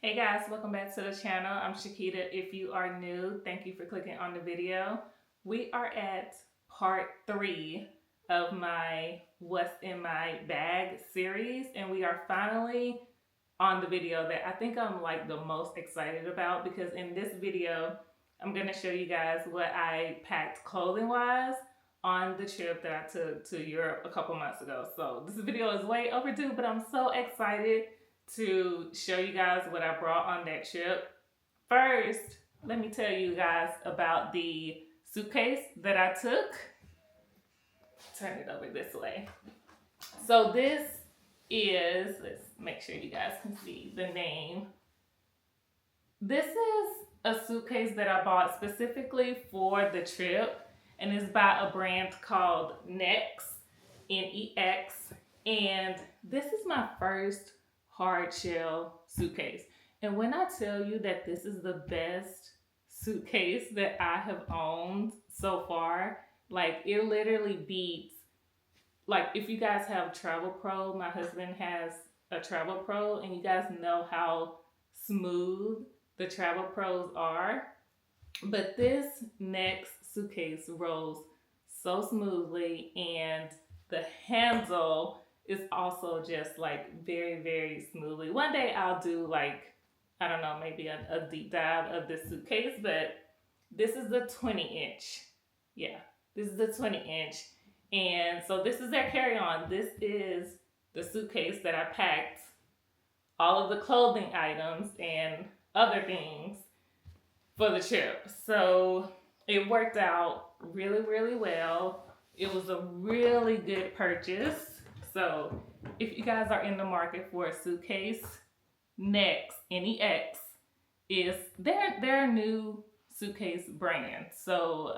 Hey guys, welcome back to the channel. I'm Shakita. If you are new, thank you for clicking on the video. We are at part 3 of my What's in My Bag series, and we are finally on the video that I think I'm like the most excited about, because in this video, I'm going to show you guys what I packed clothing wise on the trip that I took to Europe a couple months ago. So this video is way overdue, but I'm so excited to show you guys what I brought on that trip. First, let me tell you guys about the suitcase that I took. Turn it over this way. So this is, let's make sure you guys can see the name. This is a suitcase that I bought specifically for the trip, and it's by a brand called Nex, N-E-X, and this is my first hard shell suitcase. And when I tell you that this is the best suitcase that I have owned so far, like it literally beats, like if you guys have Travel Pro, my husband has a Travel Pro, and you guys know how smooth the Travel Pros are. But this Nex suitcase rolls so smoothly, and the handle is also just like very, very smoothly. One day I'll do like, I don't know, maybe a deep dive of this suitcase, but this is the 20-inch. Yeah, this is the 20-inch. And so this is their carry-on. This is the suitcase that I packed all of the clothing items and other things for the trip. So it worked out really, really well. It was a really good purchase. So if you guys are in the market for a suitcase, Nex, N-E-X, is their new suitcase brand. So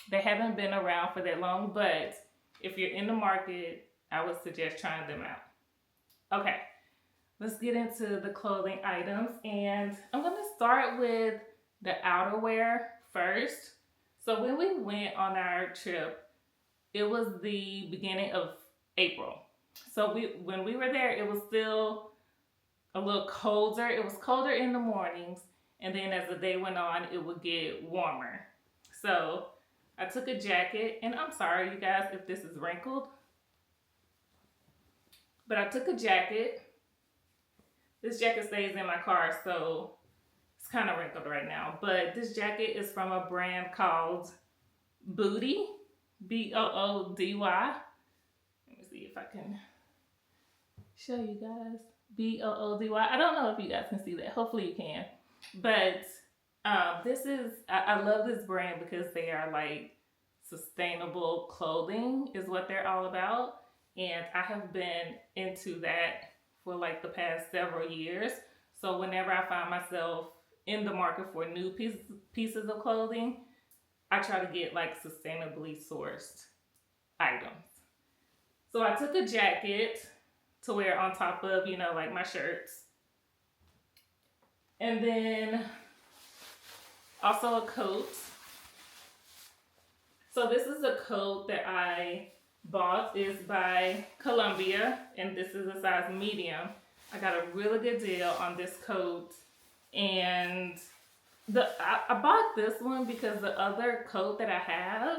they haven't been around for that long, but if you're in the market, I would suggest trying them out. Okay, let's get into the clothing items, and I'm going to start with the outerwear first. So when we went on our trip, it was the beginning of April. So when we were there, it was still a little colder. It was colder in the mornings, and then as the day went on, it would get warmer. So I took a jacket, and I'm sorry, you guys, if this is wrinkled, but I took a jacket. This jacket stays in my car, so it's kind of wrinkled right now. But this jacket is from a brand called Booty, B-O-O-D-Y. Let me see if I can show you guys. B-O-O-D-Y. I don't know if you guys can see that. Hopefully you can. But this is, I love this brand because they are like sustainable clothing is what they're all about. And I have been into that for like the past several years. So whenever I find myself in the market for new pieces of clothing, I try to get like sustainably sourced items. So I took a jacket to wear on top of, you know, like my shirts. And then also a coat. So this is a coat that I bought. It's by Columbia, and this is a size medium. I got a really good deal on this coat, and I bought this one because the other coat that I have,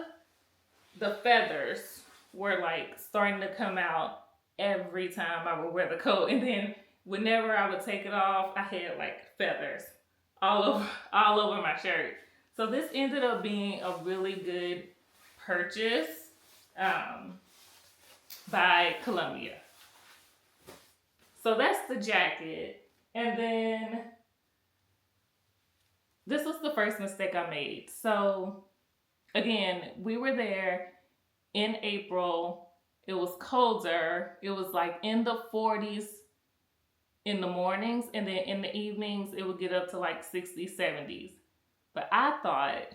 the feathers were like starting to come out every time I would wear the coat, and then whenever I would take it off, I had like feathers all over my shirt. So this ended up being a really good purchase by Columbia. So that's the jacket. And then this was the first mistake I made. So again, we were there in April. It was colder. It was like in the 40s in the mornings, and then in the evenings it would get up to like 60s, 70s. But I thought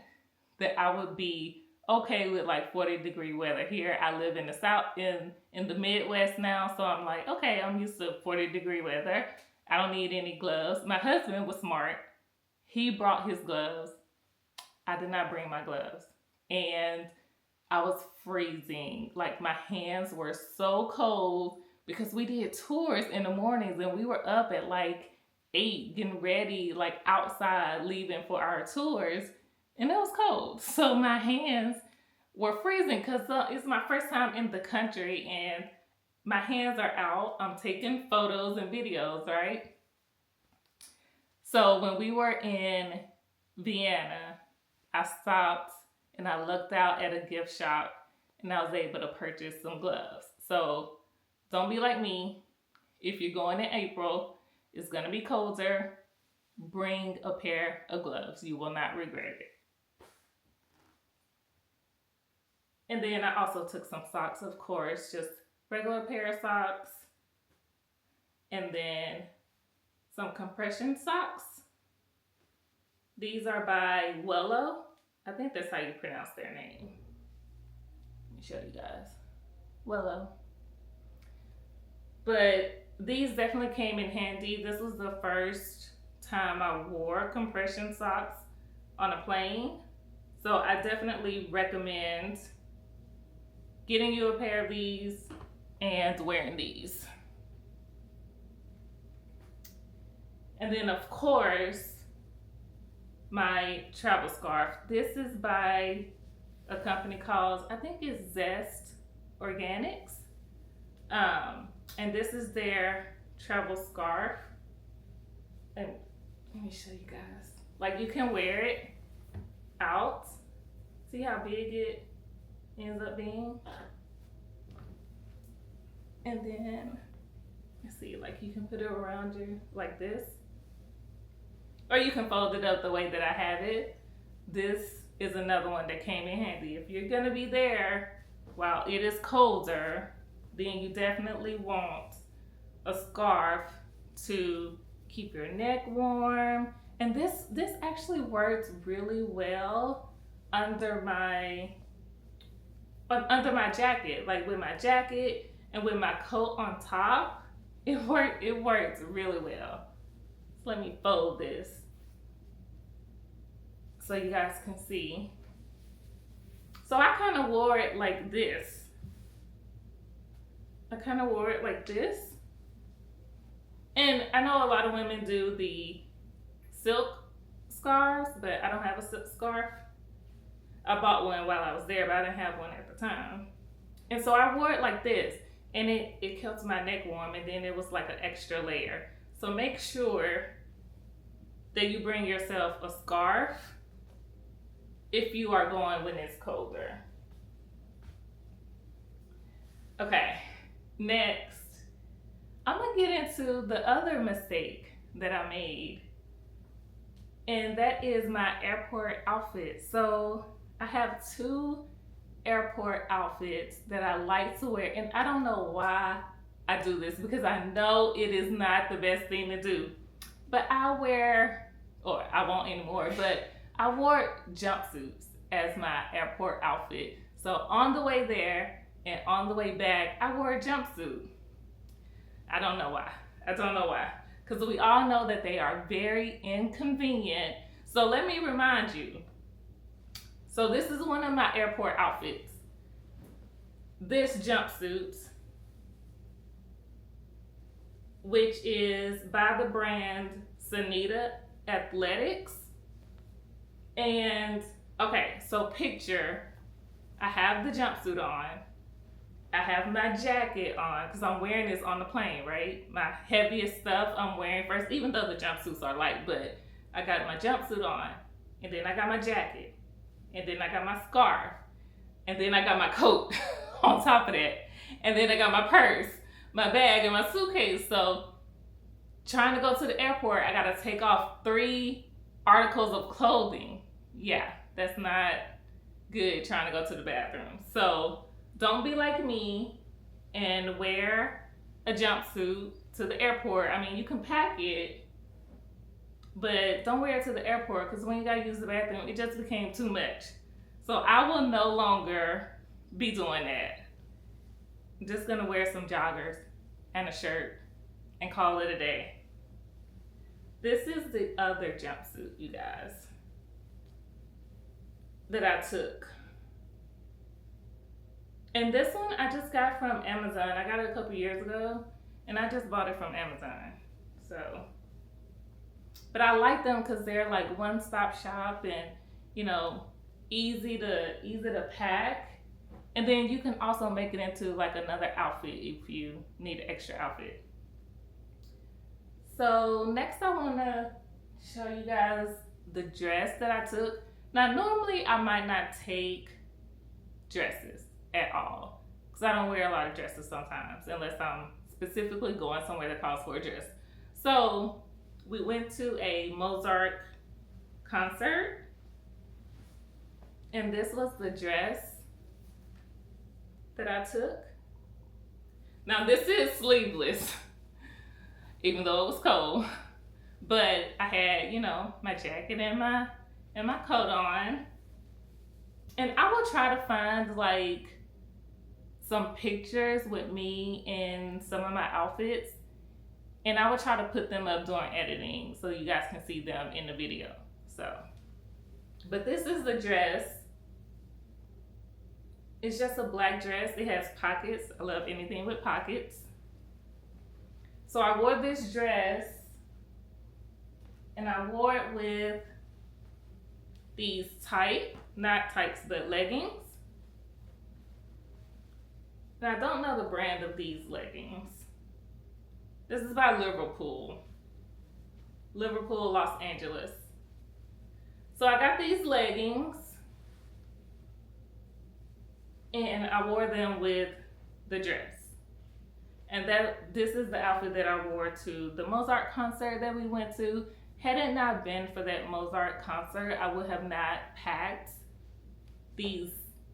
that I would be okay with like 40-degree weather. Here I live in the South, in the Midwest now, so I'm like, okay, I'm used to 40-degree weather. I don't need any gloves. My husband was smart. He brought his gloves. I did not bring my gloves. And I was freezing. Like my hands were so cold because we did tours in the mornings, and we were up at like 8 getting ready, like outside, leaving for our tours, and it was cold. So my hands were freezing because it's my first time in the country and my hands are out. I'm taking photos and videos, right? So when we were in Vienna, I stopped and I looked out at a gift shop and I was able to purchase some gloves. So don't be like me. If you're going in April, it's going to be colder. Bring a pair of gloves. You will not regret it. And then I also took some socks, of course, just regular pair of socks. And then some compression socks. These are by Wello. I think that's how you pronounce their name. Let me show you guys. Wello. But these definitely came in handy. This was the first time I wore compression socks on a plane. So I definitely recommend getting you a pair of these and wearing these. And then of course, my travel scarf. This is by a company called, I think it's Zest Organics. And this is their travel scarf. And let me show you guys. Like, you can wear it out. See how big it ends up being? And then, let's see, like you can put it around you like this. Or you can fold it up the way that I have it. This is another one that came in handy. If you're gonna be there while it is colder, then you definitely want a scarf to keep your neck warm. And this actually works really well under my jacket. Like with my jacket and with my coat on top, it works really well. So let me fold this so you guys can see. So I kind of wore it like this. And I know a lot of women do the silk scarves, but I don't have a silk scarf. I bought one while I was there, but I didn't have one at the time. And so I wore it like this, and it kept my neck warm, and then it was like an extra layer. So make sure that you bring yourself a scarf if you are going when it's colder. Okay, next, I'm gonna get into the other mistake that I made, and that is my airport outfit. So I have 2 airport outfits that I like to wear, and I don't know why I do this because I know it is not the best thing to do. But I wear, or I won't anymore, but I wore jumpsuits as my airport outfit. So on the way there and on the way back, I wore a jumpsuit. I don't know why. Because we all know that they are very inconvenient. So let me remind you. So this is one of my airport outfits. This jumpsuit, which is by the brand Sanita Athletics. And okay, so picture, I have the jumpsuit on. I have my jacket on because I'm wearing this on the plane, right? My heaviest stuff I'm wearing first, even though the jumpsuits are light, but I got my jumpsuit on, and then I got my jacket, and then I got my scarf, and then I got my coat on top of that, and then I got my purse, my bag, and my suitcase. So trying to go to the airport, I gotta take off 3 articles of clothing. Yeah, that's not good trying to go to the bathroom. So don't be like me and wear a jumpsuit to the airport. I mean, you can pack it, but don't wear it to the airport because when you gotta use the bathroom, it just became too much. So I will no longer be doing that. I'm just gonna wear some joggers and a shirt and call it a day. This is the other jumpsuit, you guys, that I took. And this one I just got from Amazon. I got it a couple years ago, and I just bought it from Amazon. So But I like them because they're like one-stop shop and, you know, easy to pack. And then you can also make it into like another outfit if you need an extra outfit. So next I want to show you guys the dress that I took. Now normally I might not take dresses at all because I don't wear a lot of dresses sometimes unless I'm specifically going somewhere that calls for a dress. So we went to a Mozart concert and this was the dress that I took. Now this is sleeveless, even though it was cold. But I had, you know, my jacket and my coat on. And I will try to find like some pictures with me in some of my outfits. And I will try to put them up during editing so you guys can see them in the video. So, but this is the dress. It's just a black dress. It has pockets. I love anything with pockets. So I wore this dress and I wore it with these not tights, but leggings. Now I don't know the brand of these leggings. This is by Liverpool, Los Angeles. So I got these leggings and I wore them with the dress. And this is the outfit that I wore to the Mozart concert that we went to. Had it not been for that Mozart concert, I would have not packed these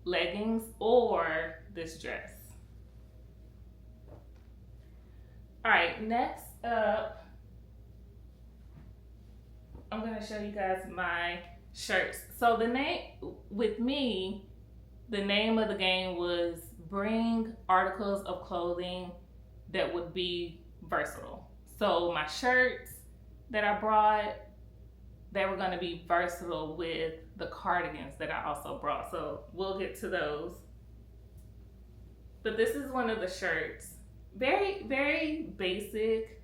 leggings or this dress. All right, next up, I'm gonna show you guys my shirts. So the name of the game was bring articles of clothing that would be versatile. So my shirts that I brought, they were gonna be versatile with the cardigans that I also brought. So we'll get to those. But this is one of the shirts. Very, very basic,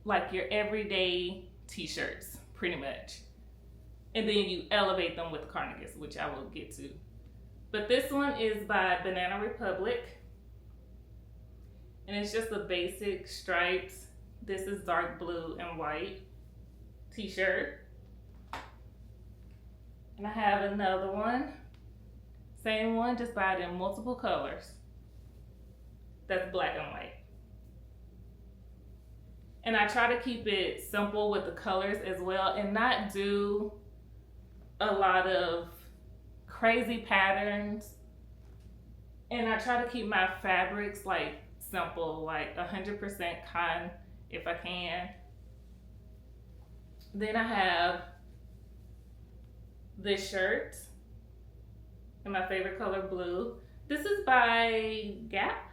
like your everyday t-shirts, pretty much. And then you elevate them with cardigans, which I will get to. But this one is by Banana Republic. And it's just a basic stripes. This is dark blue and white t-shirt. And I have another one. Same one, just buy it in multiple colors. That's black and white. And I try to keep it simple with the colors as well and not do a lot of crazy patterns. And I try to keep my fabrics like simple, like 100% cotton if I can. Then I have this shirt in my favorite color, blue. This is by Gap.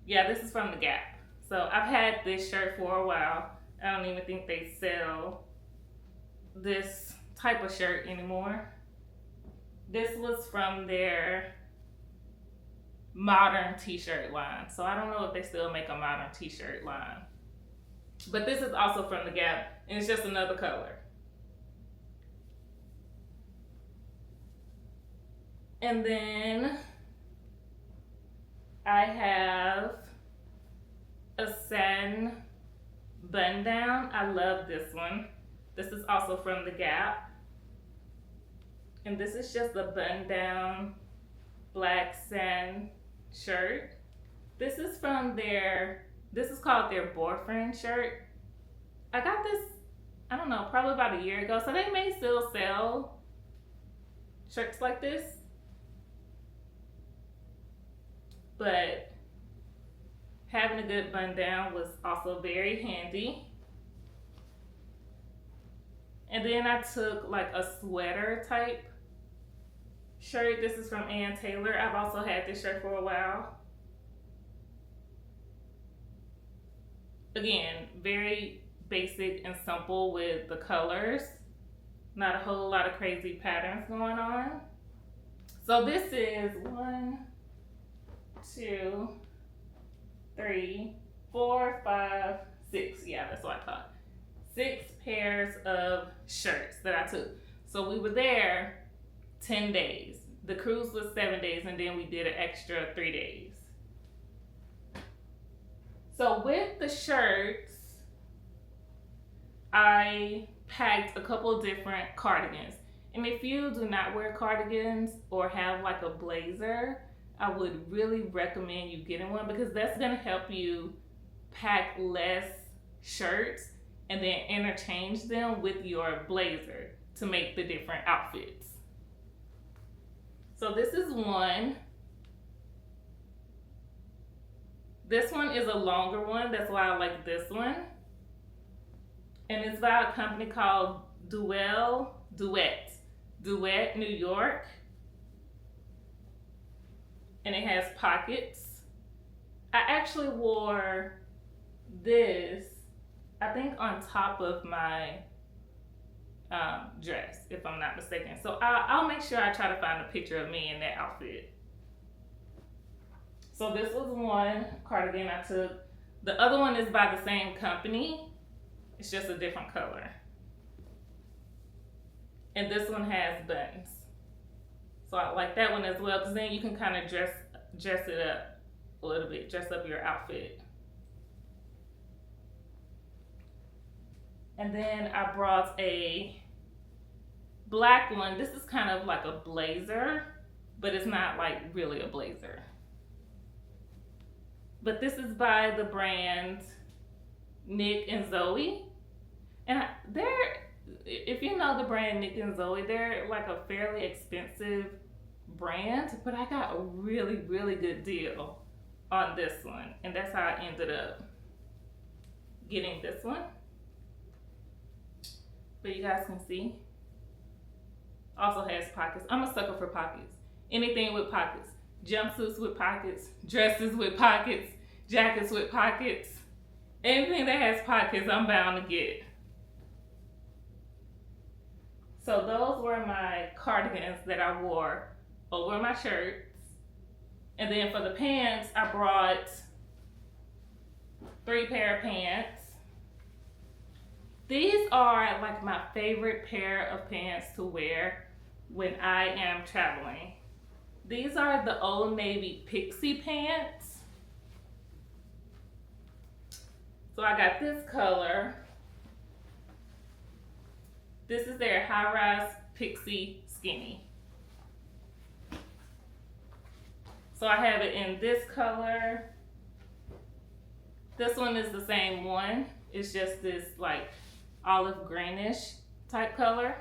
Yeah, this is from the Gap. So I've had this shirt for a while. I don't even think they sell this type of shirt anymore. This was from their modern t-shirt line. So I don't know if they still make a modern t-shirt line. But this is also from the Gap, and it's just another color. And then I have a satin button down. I love this one. This is also from the Gap. And this is just a button down black satin shirt. This is from this is called their boyfriend shirt. I got this, I don't know, probably about a year ago. So they may still sell shirts like this. But having a good button down was also very handy. And then I took like a sweater type shirt. This is from Ann Taylor. I've also had this shirt for a while. Again, very basic and simple with the colors. Not a whole lot of crazy patterns going on. So this is 1, 2, 3, 4, 5, 6. Yeah, that's what I thought. 6 pairs of shirts that I took. So we were there 10 days. The cruise was 7 days, and then we did an extra 3 days. So with the shirts, I packed a couple different cardigans. And if you do not wear cardigans or have like a blazer, I would really recommend you getting one, because that's going to help you pack less shirts and then interchange them with your blazer to make the different outfits. So this is one. This one is a longer one. That's why I like this one. And it's by a company called Duet, New York. And it has pockets. I actually wore this, I think, on top of my dress, if I'm not mistaken. So I'll make sure I try to find a picture of me in that outfit. So this was one cardigan I took. The other one is by the same company. It's just a different color. And this one has buttons. So I like that one as well, because then you can kind of dress it up a little bit, dress up your outfit. And then I brought a black one. This is kind of like a blazer, but it's not like really a blazer. But this is by the brand Nick and Zoe. And if you know the brand Nick and Zoe, they're like a fairly expensive brand, but I got a really, really good deal on this one. And that's how I ended up getting this one. But you guys can see, also has pockets. I'm a sucker for pockets. Anything with pockets. Jumpsuits with pockets, dresses with pockets, jackets with pockets. Anything that has pockets, I'm bound to get. So those were my cardigans that I wore over my shirts. And then for the pants, I brought 3 pair of pants. These are like my favorite pair of pants to wear when I am traveling. These are the Old Navy Pixie pants. So I got this color. This is their high-rise Pixie Skinny. So I have it in this color. This one is the same one. It's just this like olive greenish type color.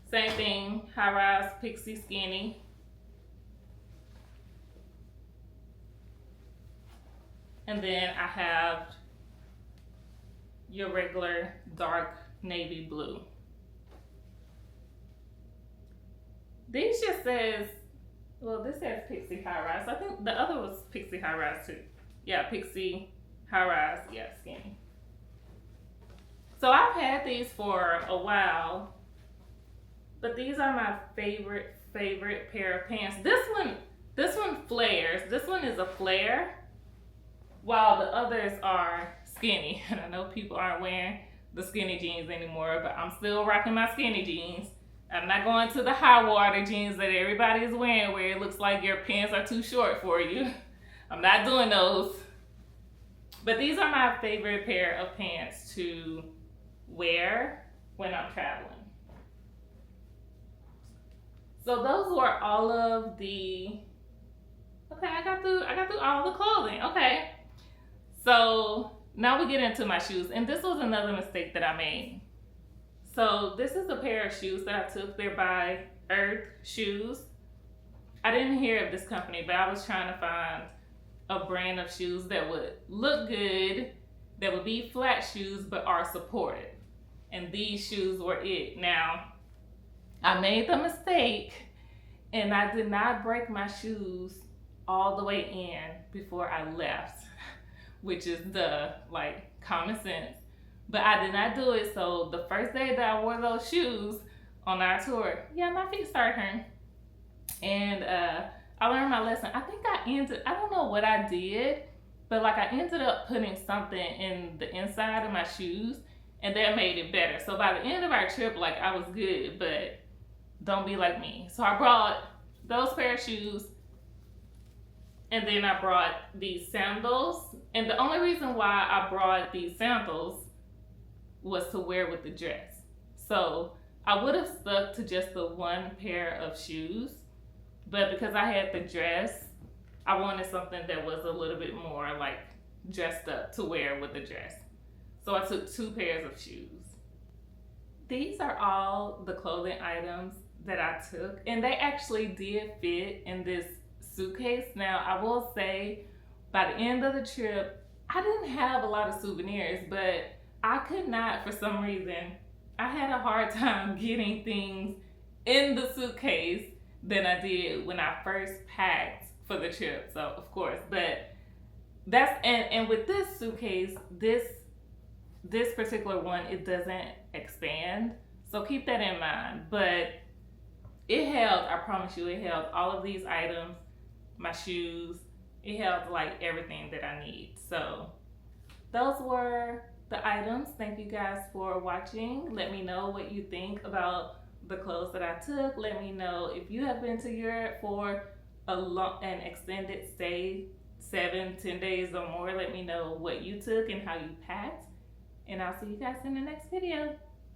Same thing, high-rise Pixie Skinny. And then I have your regular dark navy blue. These just says, well, this says Pixie High Rise. I think the other was Pixie High Rise too. Yeah, Pixie High Rise, yeah, skinny. So I've had these for a while, but these are my favorite pair of pants. This one flares. This one is a flare, while the others are skinny. And I know people aren't wearing the skinny jeans anymore, but I'm still rocking my skinny jeans. I'm not going to the high water jeans that everybody is wearing where it looks like your pants are too short for you. I'm not doing those. But these are my favorite pair of pants to wear when I'm traveling. So those were all of the, okay, I got through all the clothing. Okay. So now we get into my shoes, and this was another mistake that I made. So this is a pair of shoes that I took. They're by Earth Shoes. I didn't hear of this company, but I was trying to find a brand of shoes that would look good, that would be flat shoes, but are supported. And these shoes were it. Now, I made the mistake, and I did not break my shoes all the way in before I left, which is the common sense. But I did not do it. So the first day that I wore those shoes on our tour, yeah, my feet started hurting. And I learned my lesson. I think I don't know what I did, But like I ended up putting something in the inside of my shoes and that made it better. So by the end of our trip, like I was good, but don't be like me. So I brought those pair of shoes and then I brought these sandals. And the only reason why I brought these sandals was to wear with the dress. So I would have stuck to just the one pair of shoes, but because I had the dress, I wanted something that was a little bit more like dressed up to wear with the dress. So I took 2 pairs of shoes. These are all the clothing items that I took, and they actually did fit in this suitcase. Now, I will say, by the end of the trip, I didn't have a lot of souvenirs, but I could not, for some reason, I had a hard time getting things in the suitcase than I did when I first packed for the trip. So, of course, but that's, and with this suitcase, this particular one, it doesn't expand. So keep that in mind. But it held, I promise you, it held all of these items, my shoes, it held like everything that I need. So those were the items. Thank you guys for watching. Let me know what you think about the clothes that I took. Let me know if you have been to Europe for an extended stay, 7-10 days or more. Let me know what you took and how you packed. And I'll see you guys in the next video.